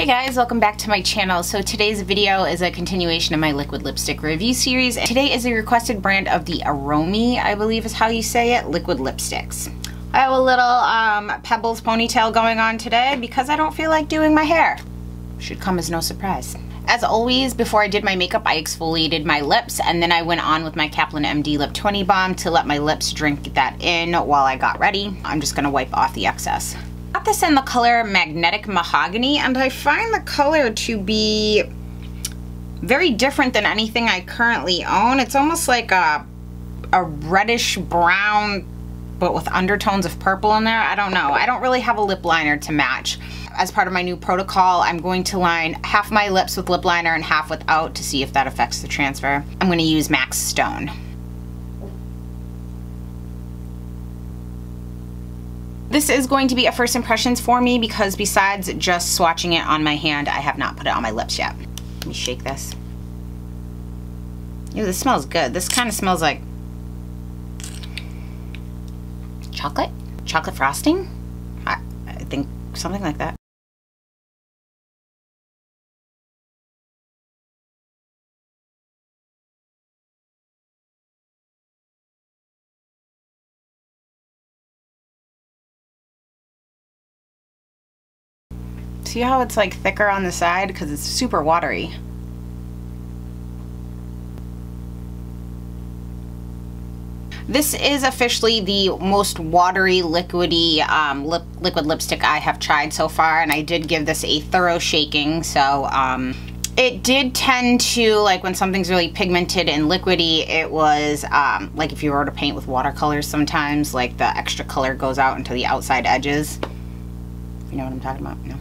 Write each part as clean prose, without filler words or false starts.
Hey guys, welcome back to my channel. So today's video is a continuation of my liquid lipstick review series. Today is a requested brand of the Aromi, I believe is how you say it, liquid lipsticks. I have a little Pebbles ponytail going on today because I don't feel like doing my hair. Should come as no surprise. As always, before I did my makeup, I exfoliated my lips and then I went on with my Kaplan MD Lip 20 Balm to let my lips drink that in while I got ready. I'm just gonna wipe off the excess. Got this in the color Magnetic Mahogany, and I find the color to be very different than anything I currently own. It's almost like a reddish brown, but with undertones of purple in there. I don't know. I don't really have a lip liner to match. As part of my new protocol, I'm going to line half my lips with lip liner and half without to see if that affects the transfer. I'm going to use MAC Stone. This is going to be a first impressions for me because besides just swatching it on my hand, I have not put it on my lips yet. Let me shake this. Ew, this smells good. This kind of smells like chocolate? Chocolate frosting? I think something like that. See how it's like thicker on the side because it's super watery. This is officially the most watery, liquidy liquid lipstick I have tried so far, and I did give this a thorough shaking. So it did tend to, like when something's really pigmented and liquidy, it was like if you were to paint with watercolors sometimes, like the extra color goes out into the outside edges. You know what I'm talking about? No?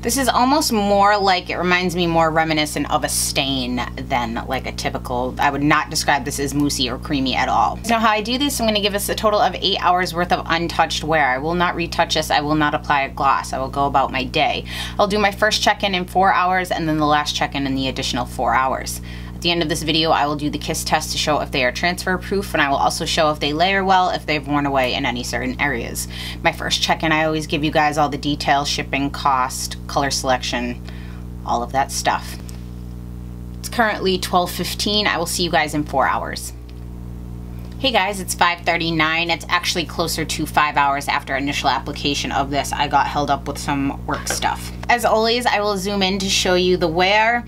This is almost more like, it reminds me more reminiscent of a stain than like a typical, I would not describe this as moussey or creamy at all. So how I do this, I'm going to give us a total of 8 hours worth of untouched wear. I will not retouch this, I will not apply a gloss, I will go about my day. I'll do my first check-in in 4 hours and then the last check-in in the additional 4 hours. At the end of this video, I will do the kiss test to show if they are transfer proof, and I will also show if they layer well, if they've worn away in any certain areas. My first check-in, I always give you guys all the details, shipping, cost, color selection, all of that stuff. It's currently 12:15. I will see you guys in 4 hours. Hey guys, it's 5:39. It's actually closer to 5 hours after initial application of this. I got held up with some work stuff. As always, I will zoom in to show you the wear.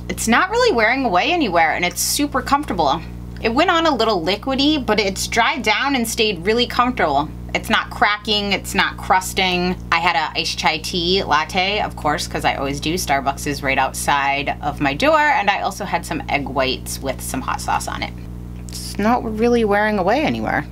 It's not really wearing away anywhere and it's super comfortable. It went on a little liquidy, but it's dried down and stayed really comfortable. It's not cracking, it's not crusting. I had a iced chai tea latte, of course, because I always do. Starbucks is right outside of my door, and I also had some egg whites with some hot sauce on it. It's not really wearing away anywhere.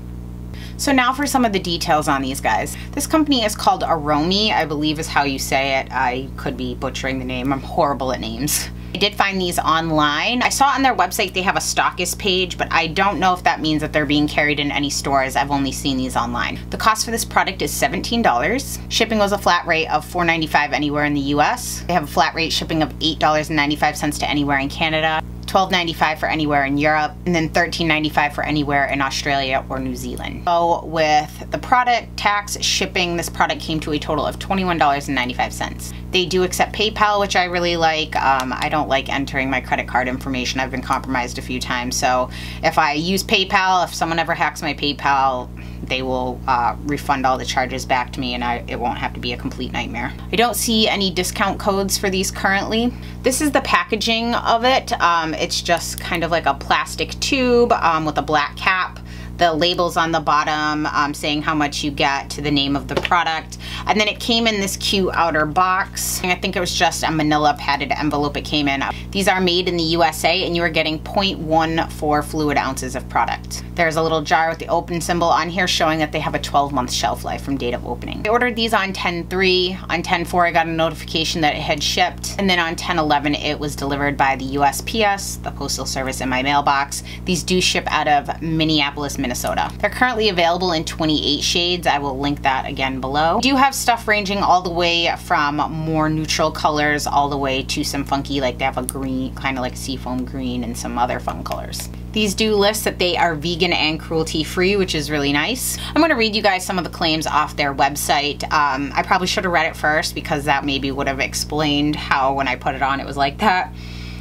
So now for some of the details on these guys. This company is called Aromi, I believe is how you say it. I could be butchering the name, I'm horrible at names. I did find these online. I saw on their website they have a stockist page, but I don't know if that means that they're being carried in any stores. I've only seen these online. The cost for this product is $17. Shipping was a flat rate of $4.95 anywhere in the US. They have a flat rate shipping of $8.95 to anywhere in Canada, $12.95 for anywhere in Europe, and then $13.95 for anywhere in Australia or New Zealand. So with the product, tax, shipping, this product came to a total of $21.95. They do accept PayPal, which I really like. I don't like entering my credit card information. I've been compromised a few times. So if I use PayPal, if someone ever hacks my PayPal, they will refund all the charges back to me, and it won't have to be a complete nightmare. I don't see any discount codes for these currently. This is the packaging of it. It's just kind of like a plastic tube with a black cap. The labels on the bottom saying how much you get to the name of the product. And then it came in this cute outer box. I think it was just a manila padded envelope it came in. These are made in the USA and you are getting 0.14 fluid ounces of product. There's a little jar with the open symbol on here showing that they have a 12-month shelf life from date of opening. I ordered these on 10/3. On 10/4 I got a notification that it had shipped. And then on 10/11 it was delivered by the USPS, the Postal Service, in my mailbox. These do ship out of Minneapolis, Minnesota. Minnesota. They're currently available in 28 shades. I will link that again below. We do have stuff ranging all the way from more neutral colors all the way to some funky, like they have a green, kind of like seafoam green, and some other fun colors. These do list that they are vegan and cruelty free, which is really nice. I'm going to read you guys some of the claims off their website. I probably should have read it first because that maybe would have explained how when I put it on it was like that.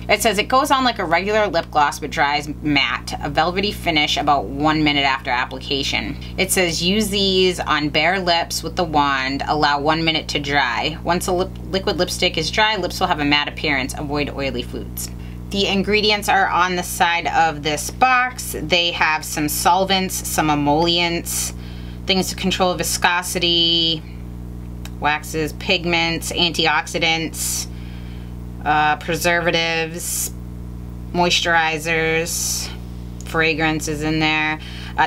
It says it goes on like a regular lip gloss but dries matte, a velvety finish about 1 minute after application. It says use these on bare lips with the wand, allow 1 minute to dry. Once a liquid lipstick is dry, lips will have a matte appearance, avoid oily foods. The ingredients are on the side of this box. They have some solvents, some emollients, things to control viscosity, waxes, pigments, antioxidants, preservatives, moisturizers, fragrance is in there.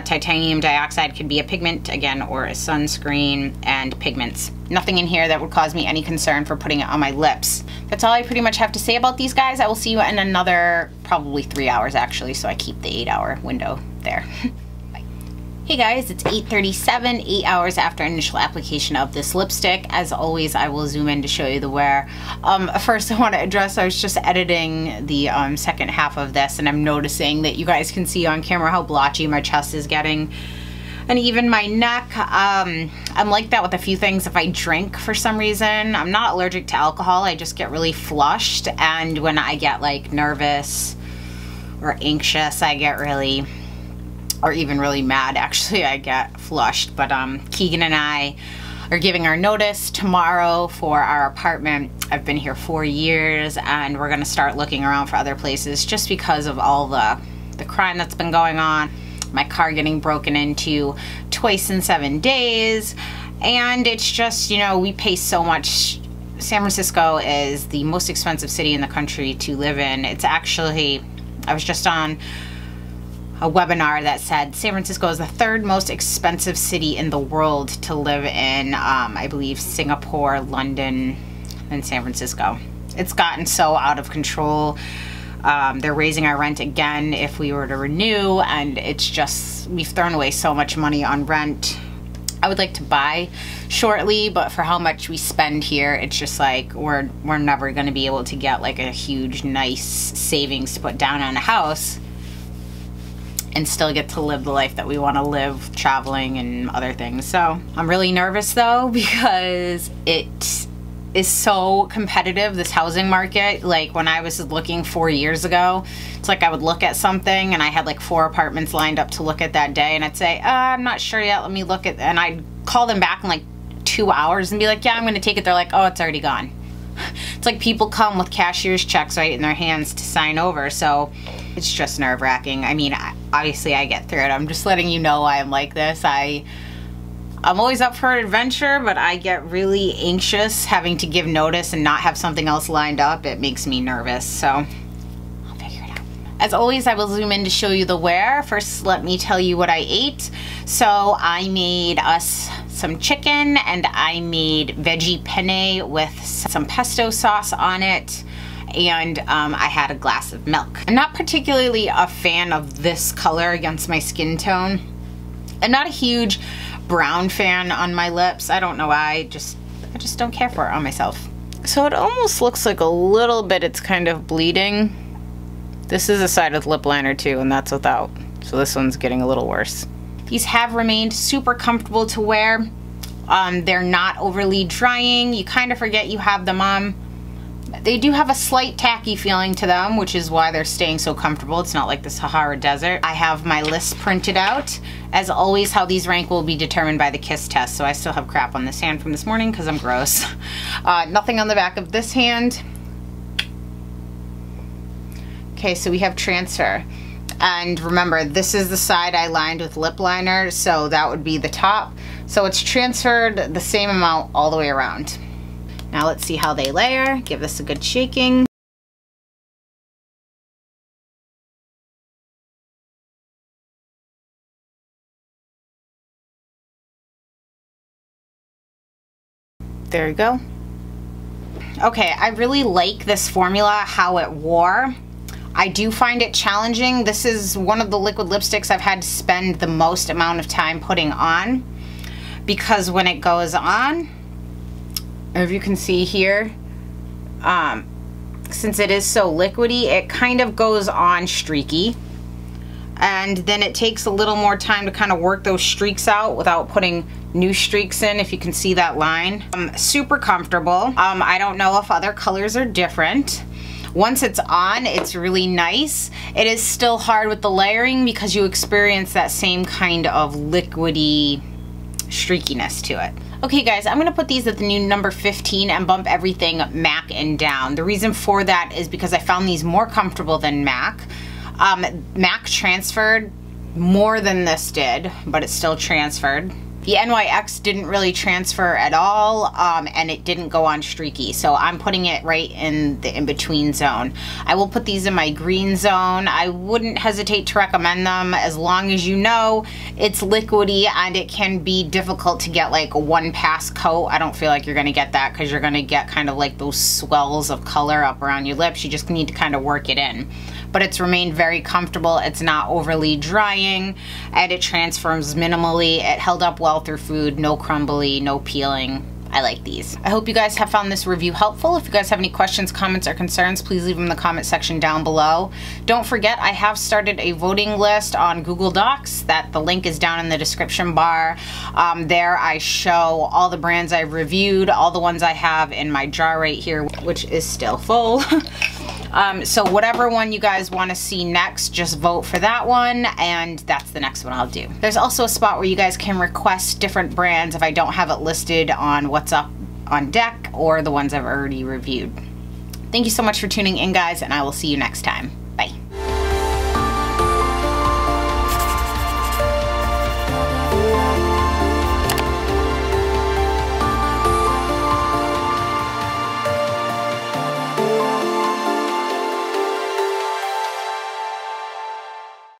Titanium dioxide could be a pigment, again, or a sunscreen, and pigments. Nothing in here that would cause me any concern for putting it on my lips. That's all I pretty much have to say about these guys. I will see you in another probably 3 hours actually, so I keep the 8-hour window there. Hey guys, it's 8:37, 8 hours after initial application of this lipstick. As always, I will zoom in to show you the wear. First I want to address, I was just editing the second half of this, and I'm noticing that you guys can see on camera how blotchy my chest is getting. And even my neck. I'm like that with a few things. If I drink for some reason, I'm not allergic to alcohol, I just get really flushed. And when I get like nervous or anxious, I get really, or even really mad actually, I get flushed. But Keegan and I are giving our notice tomorrow for our apartment. I've been here 4 years, and we're gonna start looking around for other places just because of all the crime that's been going on. My car getting broken into twice in 7 days, and it's just, you know, we pay so much. San Francisco is the most expensive city in the country to live in. It's actually, I was just on a webinar that said San Francisco is the 3rd most expensive city in the world to live in. I believe Singapore, London, and San Francisco. It's gotten so out of control. They're raising our rent again if we were to renew, and it's just, we've thrown away so much money on rent. I would like to buy shortly, but for how much we spend here, it's just like we're never going to be able to get like a huge nice savings to put down on a house and still get to live the life that we want to live, traveling and other things. So I'm really nervous though, because it is so competitive, this housing market. Like when I was looking 4 years ago, it's like I would look at something and I had like 4 apartments lined up to look at that day, and I'd say, I'm not sure yet, let me look at, and I'd call them back in like 2 hours and be like, yeah, I'm gonna take it. They're like, oh, it's already gone. It's like people come with cashier's checks right in their hands to sign over. So it's just nerve-wracking. I mean, obviously I get through it. I'm just letting you know I'm like this. I'm always up for an adventure, but I get really anxious having to give notice and not have something else lined up. It makes me nervous, so I'll figure it out. As always, I will zoom in to show you the wear. First, let me tell you what I ate. So I made us some chicken, and I made veggie penne with some pesto sauce on it, and I had a glass of milk. I'm not particularly a fan of this color against my skin tone. I'm not a huge brown fan on my lips. I don't know why, I just don't care for it on myself. So it almost looks like a little bit it's kind of bleeding. This is a side with lip liner too, and that's without. So this one's getting a little worse. These have remained super comfortable to wear. They're not overly drying. You kind of forget you have them on. They do have a slight tacky feeling to them, which is why they're staying so comfortable. It's not like the Sahara Desert. I have my list printed out. As always, how these rank will be determined by the KISS test, so I still have crap on this hand from this morning because I'm gross. Nothing on the back of this hand. Okay, so we have transfer. And remember, this is the side I lined with lip liner, so that would be the top. So it's transferred the same amount all the way around. Now let's see how they layer. Give this a good shaking. There you go. Okay, I really like this formula, how it wore. I do find it challenging. This is one of the liquid lipsticks I've had to spend the most amount of time putting on, because when it goes on, if you can see here, since it is so liquidy, it kind of goes on streaky. And then it takes a little more time to kind of work those streaks out without putting new streaks in, if you can see that line. Super comfortable. I don't know if other colors are different. Once it's on, it's really nice. It is still hard with the layering because you experience that same kind of liquidy streakiness to it. Okay guys, I'm gonna put these at the new number 15 and bump everything MAC and down. The reason for that is because I found these more comfortable than MAC. MAC transferred more than this did, but it still transferred. The NYX didn't really transfer at all, and it didn't go on streaky, so I'm putting it right in the in-between zone. I will put these in my green zone. I wouldn't hesitate to recommend them, as long as you know it's liquidy and it can be difficult to get like a one pass coat. I don't feel like you're gonna get that, because you're gonna get kind of like those swells of color up around your lips. You just need to kind of work it in. But it's remained very comfortable. It's not overly drying, and it transfers minimally. It held up well through food, no crumbly, no peeling. I like these. I hope you guys have found this review helpful. If you guys have any questions, comments, or concerns, please leave them in the comment section down below. Don't forget, I have started a voting list on Google Docs. The link is down in the description bar. There I show all the brands I've reviewed, all the ones I have in my jar right here, which is still full. So whatever one you guys want to see next, just vote for that one, and that's the next one I'll do. There's also a spot where you guys can request different brands if I don't have it listed on what's up on deck or the ones I've already reviewed. Thank you so much for tuning in, guys, and I will see you next time.